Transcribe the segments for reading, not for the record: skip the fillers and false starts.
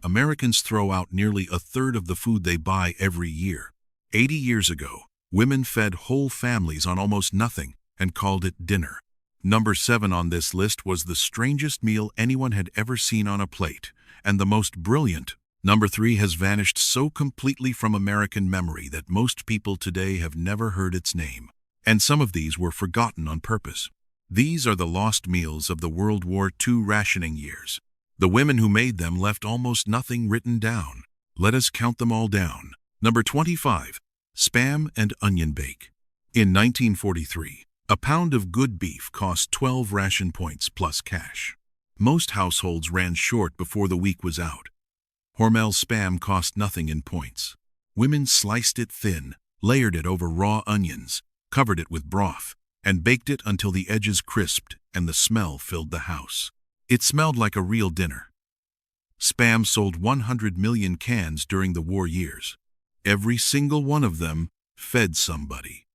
Americans throw out nearly a third of the food they buy every year. 80 years ago, women fed whole families on almost nothing and called it dinner. Number 7 on this list was the strangest meal anyone had ever seen on a plate, and the most brilliant. Number 3 has vanished so completely from American memory that most people today have never heard its name. And some of these were forgotten on purpose. These are the lost meals of the World War II rationing years. The women who made them left almost nothing written down. Let us count them all down. Number 25. Spam and onion bake. In 1943, a pound of good beef cost 12 ration points plus cash. Most households ran short before the week was out. Hormel's spam cost nothing in points. Women sliced it thin, layered it over raw onions, covered it with broth, and baked it until the edges crisped and the smell filled the house. It smelled like a real dinner. Spam sold 100 million cans during the war years. Every single one of them fed somebody.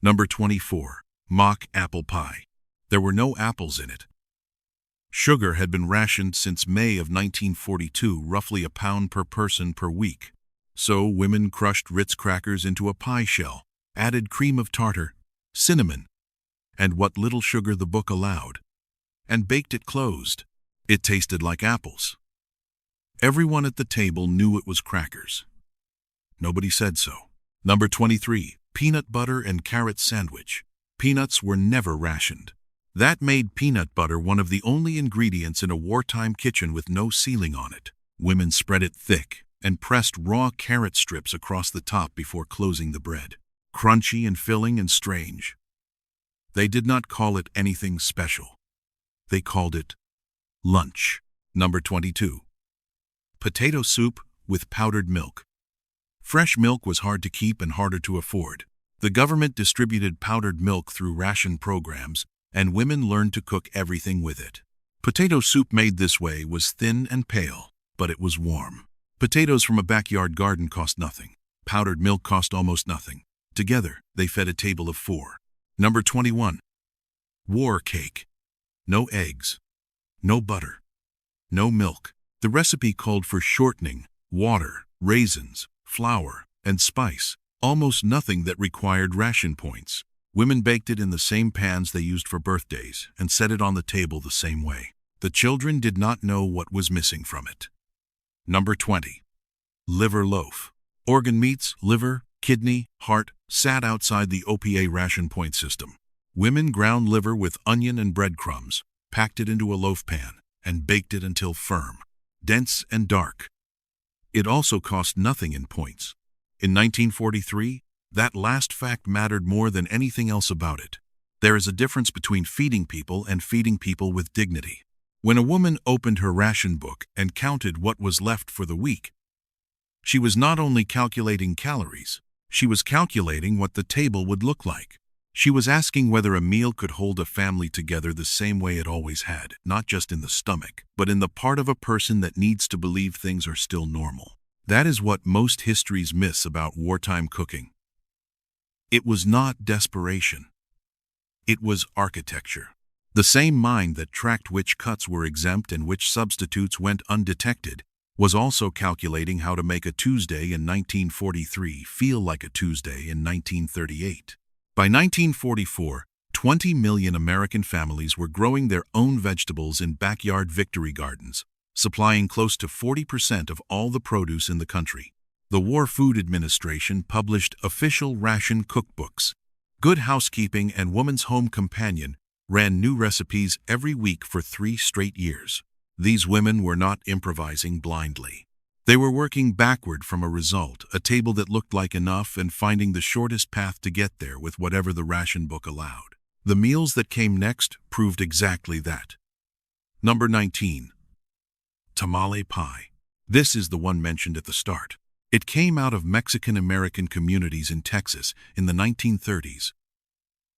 Number 24. Mock apple pie. There were no apples in it. Sugar had been rationed since May of 1942, roughly a pound per person per week. So women crushed Ritz crackers into a pie shell, added cream of tartar, cinnamon, and what little sugar the book allowed, and baked it closed. It tasted like apples. Everyone at the table knew it was crackers. Nobody said so. Number 23. Peanut butter and carrot sandwich. Peanuts were never rationed. That made peanut butter one of the only ingredients in a wartime kitchen with no ceiling on it. Women spread it thick and pressed raw carrot strips across the top before closing the bread. Crunchy and filling and strange. They did not call it anything special. They called it lunch. Number 22. Potato soup with powdered milk. Fresh milk was hard to keep and harder to afford. The government distributed powdered milk through ration programs, and women learned to cook everything with it. Potato soup made this way was thin and pale, but it was warm. Potatoes from a backyard garden cost nothing. Powdered milk cost almost nothing. Together, they fed a table of 4. Number 21. War cake. No eggs. No butter. No milk. The recipe called for shortening, water, raisins, flour, and spice. Almost nothing that required ration points. Women baked it in the same pans they used for birthdays and set it on the table the same way. The children did not know what was missing from it. Number 20. Liver loaf. Organ meats, liver, kidney, heart, sat outside the WWII ration point system. Women ground liver with onion and breadcrumbs, packed it into a loaf pan, and baked it until firm, dense and dark. It also cost nothing in points. In 1943, that last fact mattered more than anything else about it. There is a difference between feeding people and feeding people with dignity. When a woman opened her ration book and counted what was left for the week, she was not only calculating calories, she was calculating what the table would look like. She was asking whether a meal could hold a family together the same way it always had, not just in the stomach, but in the part of a person that needs to believe things are still normal. That is what most histories miss about wartime cooking. It was not desperation. It was architecture. The same mind that tracked which cuts were exempt and which substitutes went undetected was also calculating how to make a Tuesday in 1943 feel like a Tuesday in 1938. By 1944, 20 million American families were growing their own vegetables in backyard victory gardens, supplying close to 40% of all the produce in the country. The War Food Administration published official ration cookbooks. Good Housekeeping and Woman's Home Companion ran new recipes every week for 3 straight years. These women were not improvising blindly. They were working backward from a result, a table that looked like enough, and finding the shortest path to get there with whatever the ration book allowed. The meals that came next proved exactly that. Number 19. Tamale pie. This is the one mentioned at the start. It came out of Mexican-American communities in Texas in the 1930s,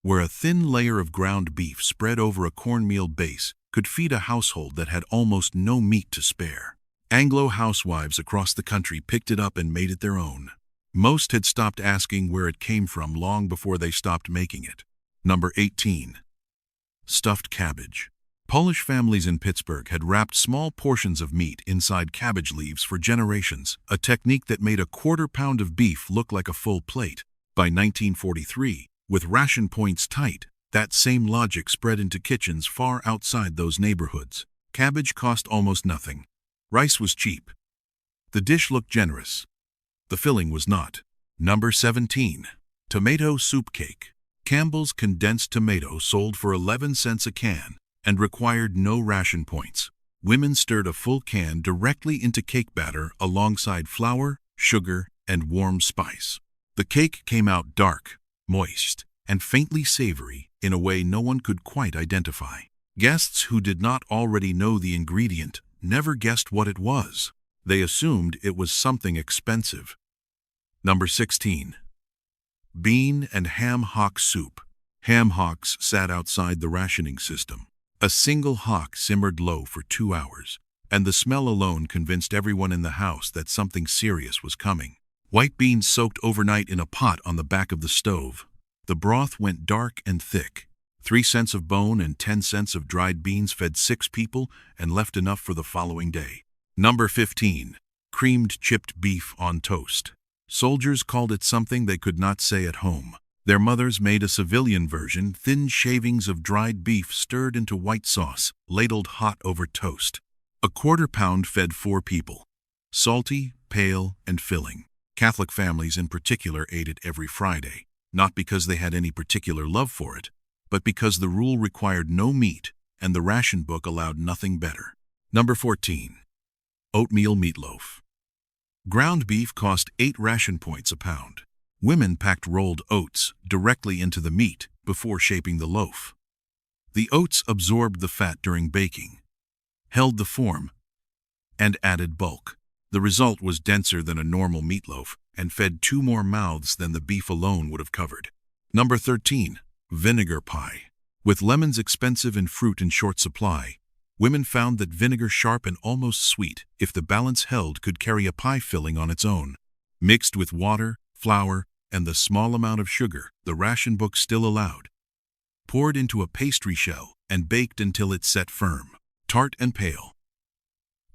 where a thin layer of ground beef spread over a cornmeal base could feed a household that had almost no meat to spare. Anglo housewives across the country picked it up and made it their own. Most had stopped asking where it came from long before they stopped making it. Number 18. Stuffed cabbage. Polish families in Pittsburgh had wrapped small portions of meat inside cabbage leaves for generations, a technique that made a quarter-pound of beef look like a full plate. By 1943, with ration points tight, that same logic spread into kitchens far outside those neighborhoods. Cabbage cost almost nothing. Rice was cheap. The dish looked generous. The filling was not. Number 17. Tomato soup cake. Campbell's condensed tomato sold for 11 cents a can and required no ration points. Women stirred a full can directly into cake batter alongside flour, sugar, and warm spice. The cake came out dark, moist, and faintly savory in a way no one could quite identify. Guests who did not already know the ingredient never guessed what it was. They assumed it was something expensive. Number 16. Bean and ham hock soup. Ham hocks sat outside the rationing system. A single hock simmered low for 2 hours, and the smell alone convinced everyone in the house that something serious was coming. White beans soaked overnight in a pot on the back of the stove. The broth went dark and thick. 3 cents of bone and 10 cents of dried beans fed 6 people and left enough for the following day. Number 15. Creamed chipped beef on toast. Soldiers called it something they could not say at home. Their mothers made a civilian version, thin shavings of dried beef stirred into white sauce, ladled hot over toast. A quarter-pound fed 4 people. Salty, pale, and filling. Catholic families in particular ate it every Friday, not because they had any particular love for it, but because the rule required no meat and the ration book allowed nothing better. Number 14. Oatmeal meatloaf. Ground beef cost 8 ration points a pound. Women packed rolled oats directly into the meat before shaping the loaf. The oats absorbed the fat during baking, held the form, and added bulk. The result was denser than a normal meatloaf and fed 2 more mouths than the beef alone would have covered. Number 13. Vinegar pie. With lemons expensive and fruit in short supply, women found that vinegar, sharp and almost sweet, if the balance held, could carry a pie filling on its own. Mixed with water, flour, and the small amount of sugar the ration book still allowed. Poured into a pastry shell and baked until it set firm, tart and pale.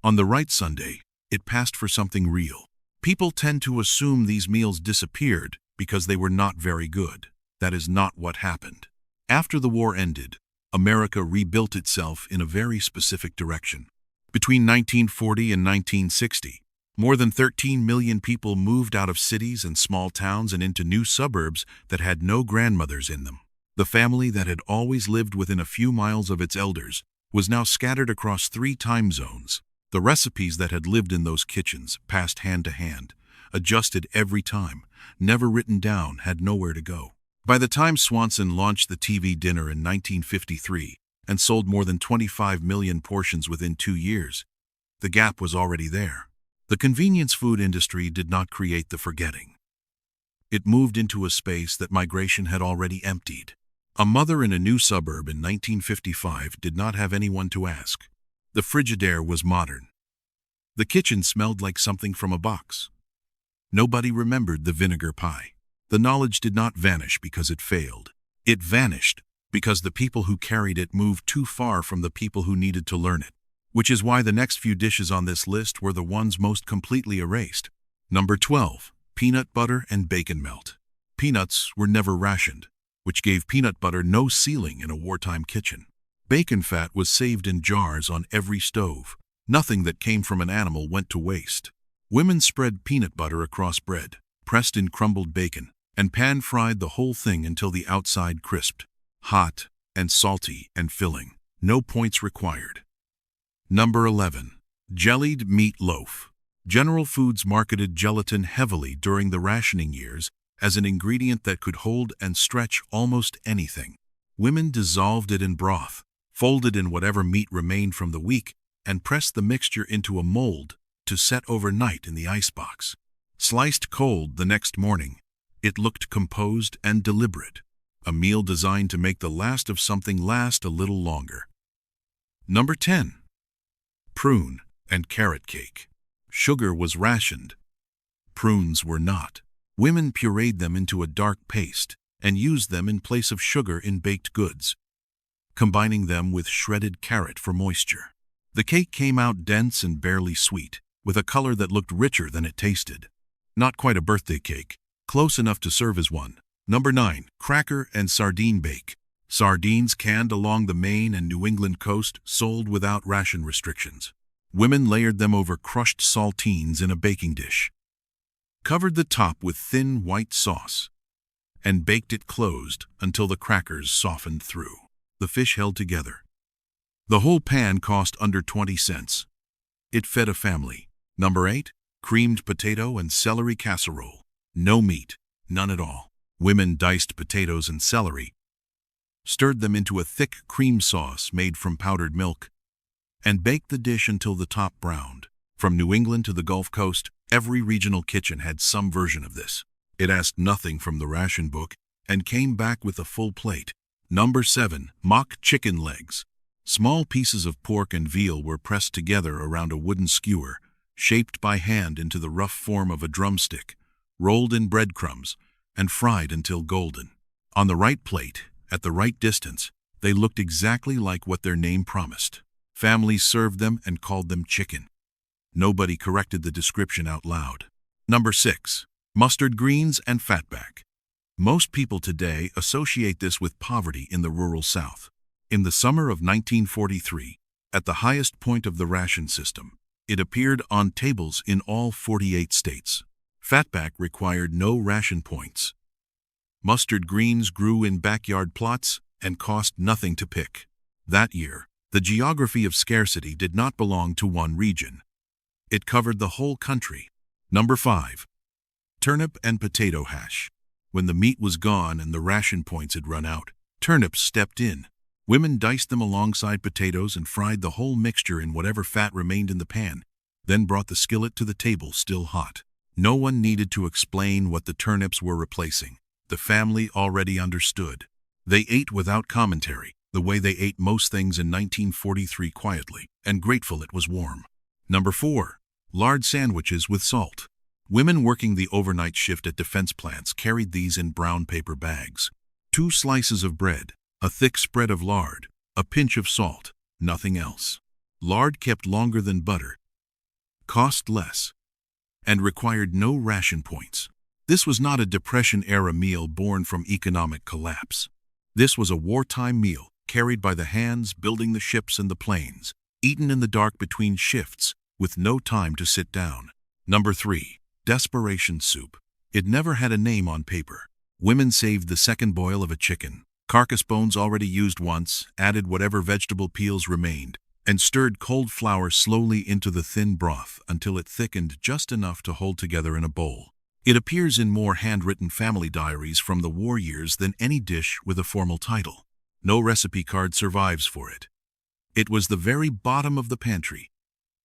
On the right Sunday, it passed for something real. People tend to assume these meals disappeared because they were not very good. That is not what happened. After the war ended, America rebuilt itself in a very specific direction. Between 1940 and 1960, more than 13 million people moved out of cities and small towns and into new suburbs that had no grandmothers in them. The family that had always lived within a few miles of its elders was now scattered across 3 time zones. The recipes that had lived in those kitchens, passed hand to hand, adjusted every time, never written down, had nowhere to go. By the time Swanson launched the TV dinner in 1953 and sold more than 25 million portions within 2 years, the gap was already there. The convenience food industry did not create the forgetting. It moved into a space that migration had already emptied. A mother in a new suburb in 1955 did not have anyone to ask. The Frigidaire was modern. The kitchen smelled like something from a box. Nobody remembered the vinegar pie. The knowledge did not vanish because it failed. It vanished because the people who carried it moved too far from the people who needed to learn it. Which is why the next few dishes on this list were the ones most completely erased. Number 12. Peanut butter and bacon melt. Peanuts were never rationed, which gave peanut butter no ceiling in a wartime kitchen. Bacon fat was saved in jars on every stove. Nothing that came from an animal went to waste. Women spread peanut butter across bread, pressed in crumbled bacon, and pan-fried the whole thing until the outside crisped. Hot and salty and filling. No points required. Number 11. Jellied meat loaf. General Foods marketed gelatin heavily during the rationing years as an ingredient that could hold and stretch almost anything. Women dissolved it in broth, folded in whatever meat remained from the week, and pressed the mixture into a mold to set overnight in the icebox. Sliced cold the next morning, it looked composed and deliberate, a meal designed to make the last of something last a little longer. Number 10. Prune and carrot cake. Sugar was rationed. Prunes were not. Women pureed them into a dark paste and used them in place of sugar in baked goods. combining them with shredded carrot for moisture. The cake came out dense and barely sweet, with a color that looked richer than it tasted. Not quite a birthday cake, close enough to serve as one. Number 9. Cracker and sardine bake. Sardines canned along the Maine and New England coast sold without ration restrictions. Women layered them over crushed saltines in a baking dish, covered the top with thin white sauce, and baked it closed until the crackers softened through. The fish held together. The whole pan cost under 20 cents. It fed a family. Number 8. Creamed potato and celery casserole. No meat, none at all. Women diced potatoes and celery, stirred them into a thick cream sauce made from powdered milk, and baked the dish until the top browned. From New England to the Gulf Coast, every regional kitchen had some version of this. It asked nothing from the ration book and came back with a full plate. Number 7. Mock chicken legs. Small pieces of pork and veal were pressed together around a wooden skewer, shaped by hand into the rough form of a drumstick, rolled in breadcrumbs, and fried until golden. On the right plate, at the right distance, they looked exactly like what their name promised. Families served them and called them chicken. Nobody corrected the description out loud. Number 6. Mustard greens and fatback. Most people today associate this with poverty in the rural South. In the summer of 1943, at the highest point of the ration system, it appeared on tables in all 48 states. Fatback required no ration points. Mustard greens grew in backyard plots and cost nothing to pick. That year, the geography of scarcity did not belong to one region. It covered the whole country. Number 5. Turnip and potato hash. When the meat was gone and the ration points had run out, turnips stepped in. Women diced them alongside potatoes and fried the whole mixture in whatever fat remained in the pan, then brought the skillet to the table still hot. No one needed to explain what the turnips were replacing. The family already understood. They ate without commentary, the way they ate most things in 1943 quietly, and grateful it was warm. Number 4. Lard sandwiches with salt. Women working the overnight shift at defense plants carried these in brown paper bags. 2 slices of bread, a thick spread of lard, a pinch of salt, nothing else. Lard kept longer than butter, cost less, and required no ration points. This was not a Depression-era meal born from economic collapse. This was a wartime meal, carried by the hands building the ships and the planes, eaten in the dark between shifts, with no time to sit down. Number 3. Desperation soup. It never had a name on paper. Women saved the second boil of a chicken, carcass bones already used once, added whatever vegetable peels remained, and stirred cold flour slowly into the thin broth until it thickened just enough to hold together in a bowl. It appears in more handwritten family diaries from the war years than any dish with a formal title. No recipe card survives for it. It was the very bottom of the pantry,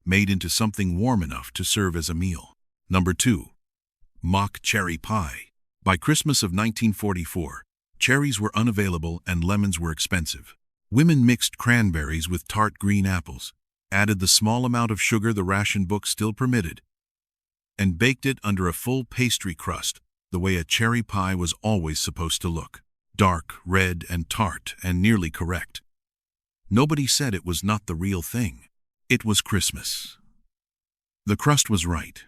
made into something warm enough to serve as a meal. Number 2. Mock cherry pie. By Christmas of 1944, cherries were unavailable and lemons were expensive. Women mixed cranberries with tart green apples, added the small amount of sugar the ration book still permitted, and baked it under a full pastry crust, the way a cherry pie was always supposed to look. Dark, red, and tart, and nearly correct. Nobody said it was not the real thing. It was Christmas. The crust was right.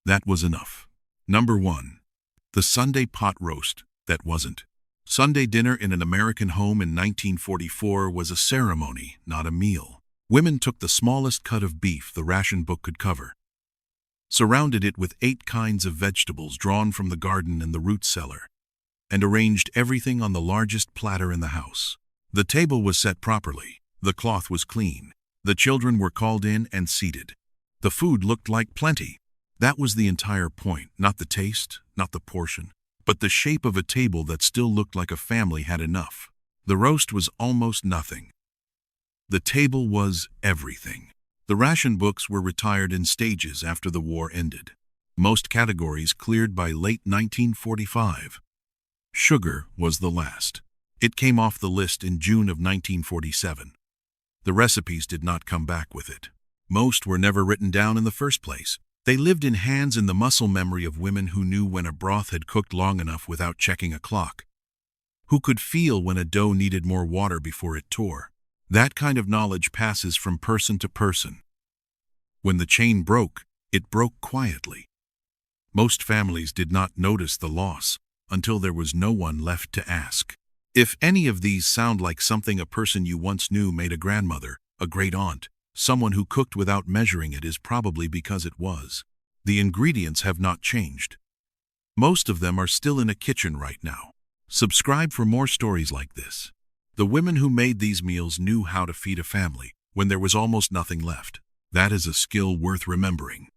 That was enough. Number 1. The Sunday pot roast that wasn't. Sunday dinner in an American home in 1944 was a ceremony, not a meal. Women took the smallest cut of beef the ration book could cover, surrounded it with 8 kinds of vegetables drawn from the garden and the root cellar, and arranged everything on the largest platter in the house. The table was set properly. The cloth was clean. The children were called in and seated. The food looked like plenty. That was the entire point, not the taste, not the portion, but the shape of a table that still looked like a family had enough. The roast was almost nothing. The table was everything. The ration books were retired in stages after the war ended. Most categories cleared by late 1945. Sugar was the last. It came off the list in June of 1947. The recipes did not come back with it. Most were never written down in the first place. They lived in hands in the muscle memory of women who knew when a broth had cooked long enough without checking a clock. Who could feel when a dough needed more water before it tore? That kind of knowledge passes from person to person. When the chain broke, it broke quietly. Most families did not notice the loss until there was no one left to ask. If any of these sound like something a person you once knew made, a grandmother, a great-aunt, someone who cooked without measuring, it is probably because it was. The ingredients have not changed. Most of them are still in a kitchen right now. Subscribe for more stories like this. The women who made these meals knew how to feed a family when there was almost nothing left. That is a skill worth remembering.